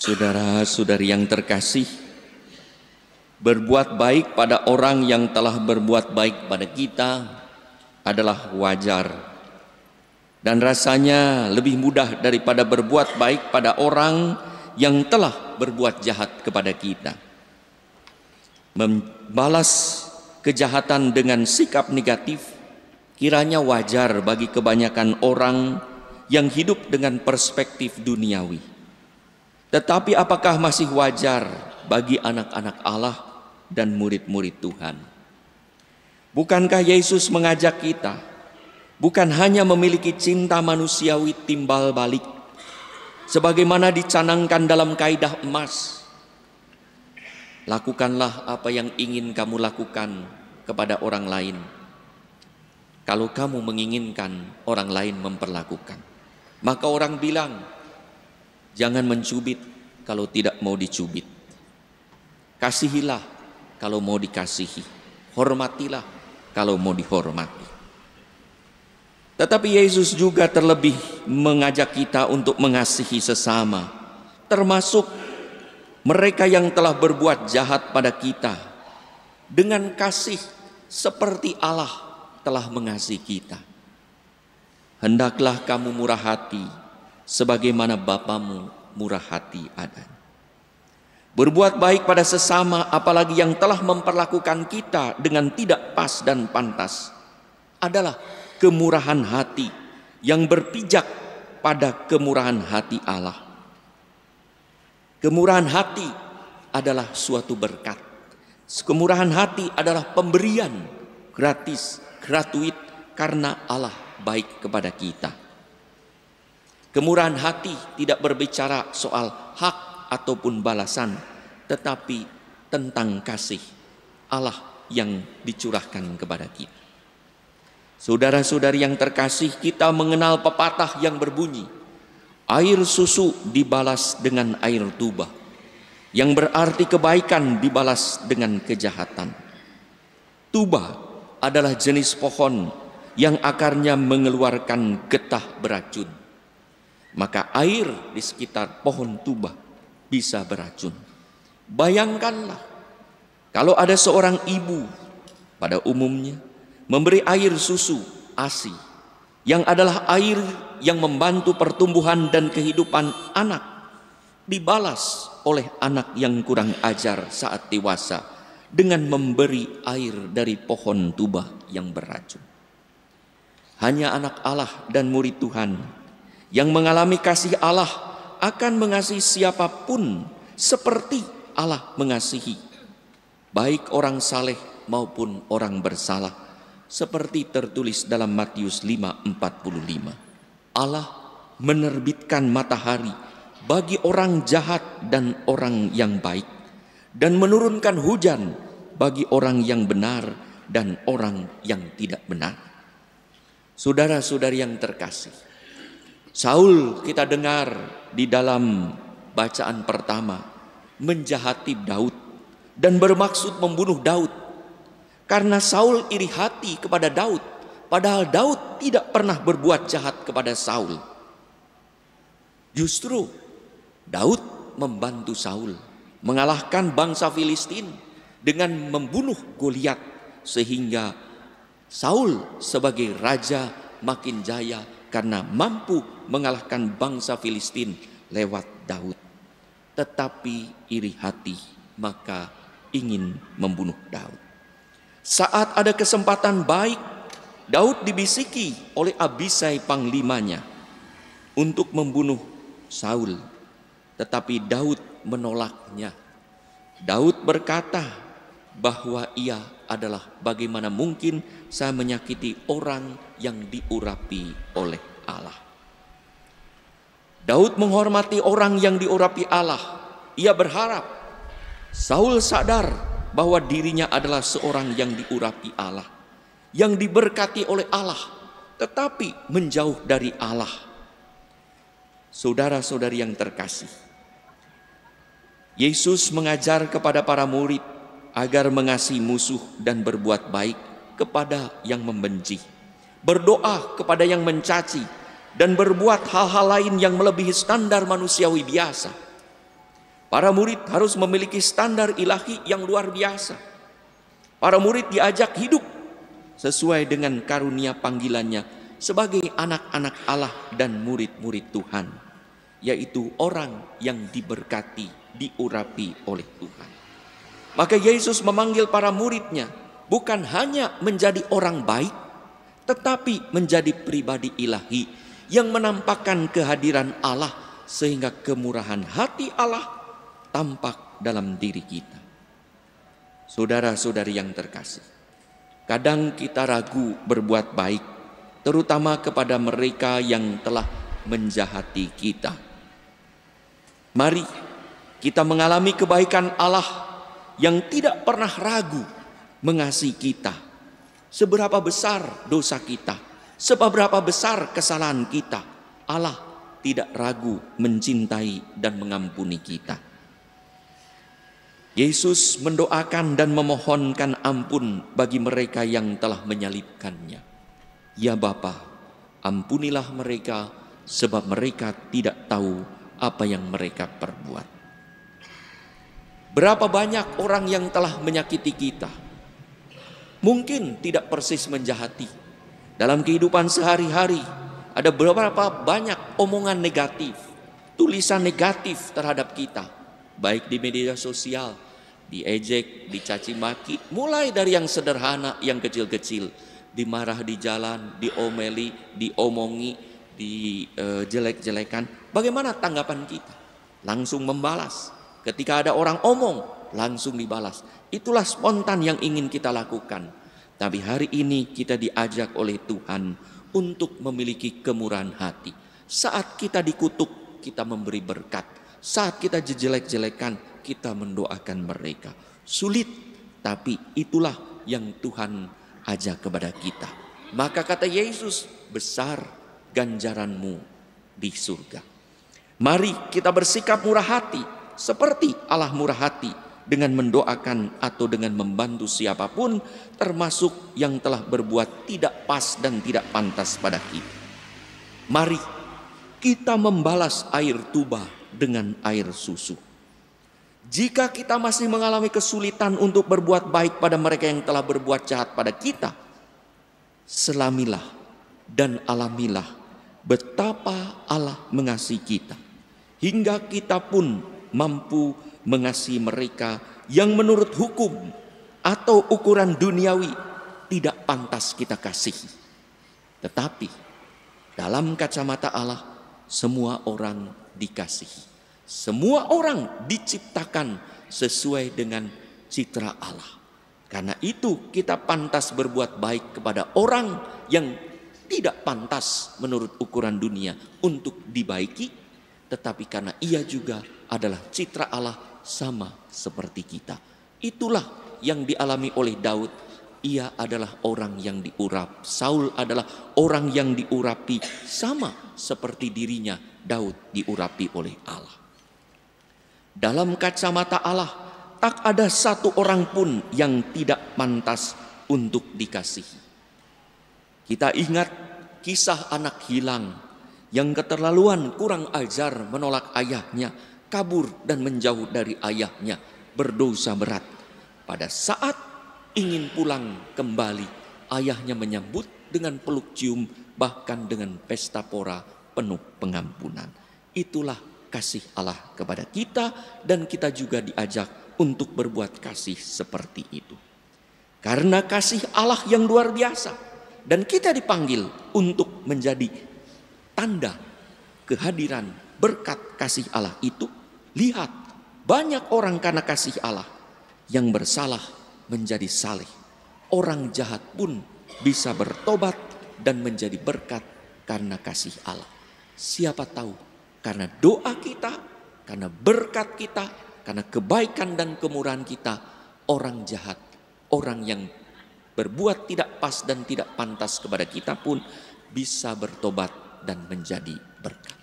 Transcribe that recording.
Saudara-saudari yang terkasih, berbuat baik pada orang yang telah berbuat baik pada kita adalah wajar. Dan rasanya lebih mudah daripada berbuat baik pada orang yang telah berbuat jahat kepada kita. Membalas kejahatan dengan sikap negatif kiranya wajar bagi kebanyakan orang yang hidup dengan perspektif duniawi. Tetapi apakah masih wajar bagi anak-anak Allah dan murid-murid Tuhan? Bukankah Yesus mengajak kita bukan hanya memiliki cinta manusiawi timbal balik, sebagaimana dicanangkan dalam kaidah emas, lakukanlah apa yang ingin kamu lakukan kepada orang lain, kalau kamu menginginkan orang lain memperlakukan. Maka orang bilang, jangan mencubit kalau tidak mau dicubit. Kasihilah kalau mau dikasihi. Hormatilah kalau mau dihormati. Tetapi Yesus juga terlebih mengajak kita untuk mengasihi sesama, termasuk mereka yang telah berbuat jahat pada kita, dengan kasih seperti Allah telah mengasihi kita. Hendaklah kamu murah hati sebagaimana Bapamu murah hati adanya. Berbuat baik pada sesama, apalagi yang telah memperlakukan kita dengan tidak pas dan pantas, adalah kemurahan hati yang berpijak pada kemurahan hati Allah. Kemurahan hati adalah suatu berkat. Kemurahan hati adalah pemberian gratis, gratuit, karena Allah baik kepada kita. Kemurahan hati tidak berbicara soal hak ataupun balasan, tetapi tentang kasih Allah yang dicurahkan kepada kita. Saudara-saudari yang terkasih, kita mengenal pepatah yang berbunyi, air susu dibalas dengan air tuba, yang berarti kebaikan dibalas dengan kejahatan. Tuba adalah jenis pohon yang akarnya mengeluarkan getah beracun. Maka air di sekitar pohon tuba bisa beracun. Bayangkanlah kalau ada seorang ibu pada umumnya memberi air susu ASI, yang adalah air yang membantu pertumbuhan dan kehidupan anak, dibalas oleh anak yang kurang ajar saat dewasa dengan memberi air dari pohon tuba yang beracun. Hanya anak Allah dan murid Tuhan yang mengalami kasih Allah akan mengasihi siapapun seperti Allah mengasihi, baik orang saleh maupun orang bersalah, seperti tertulis dalam Matius 5:45. Allah menerbitkan matahari bagi orang jahat dan orang yang baik, dan menurunkan hujan bagi orang yang benar dan orang yang tidak benar. Saudara-saudari yang terkasih, Saul kita dengar di dalam bacaan pertama menjahati Daud dan bermaksud membunuh Daud, karena Saul iri hati kepada Daud, padahal Daud tidak pernah berbuat jahat kepada Saul. Justru Daud membantu Saul mengalahkan bangsa Filistin dengan membunuh Goliat, sehingga Saul sebagai raja makin jaya karena mampu mengalahkan bangsa Filistin lewat Daud. Tetapi iri hati, maka ingin membunuh Daud. Saat ada kesempatan baik, Daud dibisiki oleh Abisai panglimanya untuk membunuh Saul, tetapi Daud menolaknya. Daud berkata bahwa ia adalah, bagaimana mungkin saya menyakiti orang yang diurapi oleh Allah. Daud menghormati orang yang diurapi Allah. Ia berharap Saul sadar bahwa dirinya adalah seorang yang diurapi Allah, yang diberkati oleh Allah, tetapi menjauh dari Allah. Saudara-saudari yang terkasih, Yesus mengajar kepada para murid agar mengasihi musuh dan berbuat baik kepada yang membenci, berdoa kepada yang mencaci, dan berbuat hal-hal lain yang melebihi standar manusiawi biasa. Para murid harus memiliki standar ilahi yang luar biasa. Para murid diajak hidup sesuai dengan karunia panggilannya sebagai anak-anak Allah dan murid-murid Tuhan, yaitu orang yang diberkati, diurapi oleh Tuhan. Maka Yesus memanggil para muridnya bukan hanya menjadi orang baik, tetapi menjadi pribadi ilahi yang menampakkan kehadiran Allah sehingga kemurahan hati Allah tampak dalam diri kita. Saudara-saudari yang terkasih, kadang kita ragu berbuat baik, terutama kepada mereka yang telah menjahati kita. Mari kita mengalami kebaikan Allah yang tidak pernah ragu mengasihi kita. Seberapa besar dosa kita, seberapa besar kesalahan kita, Allah tidak ragu mencintai dan mengampuni kita. Yesus mendoakan dan memohonkan ampun bagi mereka yang telah menyalibkannya. Ya Bapa, ampunilah mereka sebab mereka tidak tahu apa yang mereka perbuat. Berapa banyak orang yang telah menyakiti kita, mungkin tidak persis menjahati. Dalam kehidupan sehari-hari ada beberapa banyak omongan negatif, tulisan negatif terhadap kita, baik di media sosial, diejek, dicaci maki, mulai dari yang sederhana, yang kecil-kecil, dimarah di jalan, diomeli, diomongi, dijelek-jelekan. Bagaimana tanggapan kita? Langsung membalas. Ketika ada orang omong, langsung dibalas. Itulah spontan yang ingin kita lakukan. Tapi hari ini kita diajak oleh Tuhan untuk memiliki kemurahan hati. Saat kita dikutuk, kita memberi berkat. Saat kita jelek-jelekan, kita mendoakan mereka. Sulit, tapi itulah yang Tuhan ajak kepada kita. Maka kata Yesus, besar ganjaranmu di surga. Mari kita bersikap murah hati seperti Allah murah hati dengan mendoakan atau dengan membantu siapapun, termasuk yang telah berbuat tidak pas dan tidak pantas pada kita. Mari kita membalas air tuba dengan air susu. Jika kita masih mengalami kesulitan untuk berbuat baik pada mereka yang telah berbuat jahat pada kita, selamilah dan alamilah betapa Allah mengasihi kita, hingga kita pun mampu mengasihi mereka yang menurut hukum atau ukuran duniawi tidak pantas kita kasihi. Tetapi dalam kacamata Allah, semua orang dikasihi. Semua orang diciptakan sesuai dengan citra Allah. Karena itu kita pantas berbuat baik kepada orang yang tidak pantas menurut ukuran dunia untuk dibaiki. Tetapi karena ia juga adalah citra Allah sama seperti kita. Itulah yang dialami oleh Daud. Ia adalah orang yang diurap. Saul adalah orang yang diurapi sama seperti dirinya. Daud diurapi oleh Allah. Dalam kacamata Allah, tak ada satu orang pun yang tidak pantas untuk dikasihi. Kita ingat kisah anak hilang yang keterlaluan kurang ajar menolak ayahnya, kabur dan menjauh dari ayahnya, berdosa berat. Pada saat ingin pulang kembali, ayahnya menyambut dengan peluk cium, bahkan dengan pesta pora penuh pengampunan. Itulah kasih Allah kepada kita, dan kita juga diajak untuk berbuat kasih seperti itu. Karena kasih Allah yang luar biasa, dan kita dipanggil untuk menjadi tanda kehadiran berkat kasih Allah itu. Lihat, banyak orang karena kasih Allah yang bersalah menjadi saleh. Orang jahat pun bisa bertobat dan menjadi berkat karena kasih Allah. Siapa tahu karena doa kita, karena berkat kita, karena kebaikan dan kemurahan kita, orang jahat, orang yang berbuat tidak pas dan tidak pantas kepada kita pun bisa bertobat dan menjadi berkat.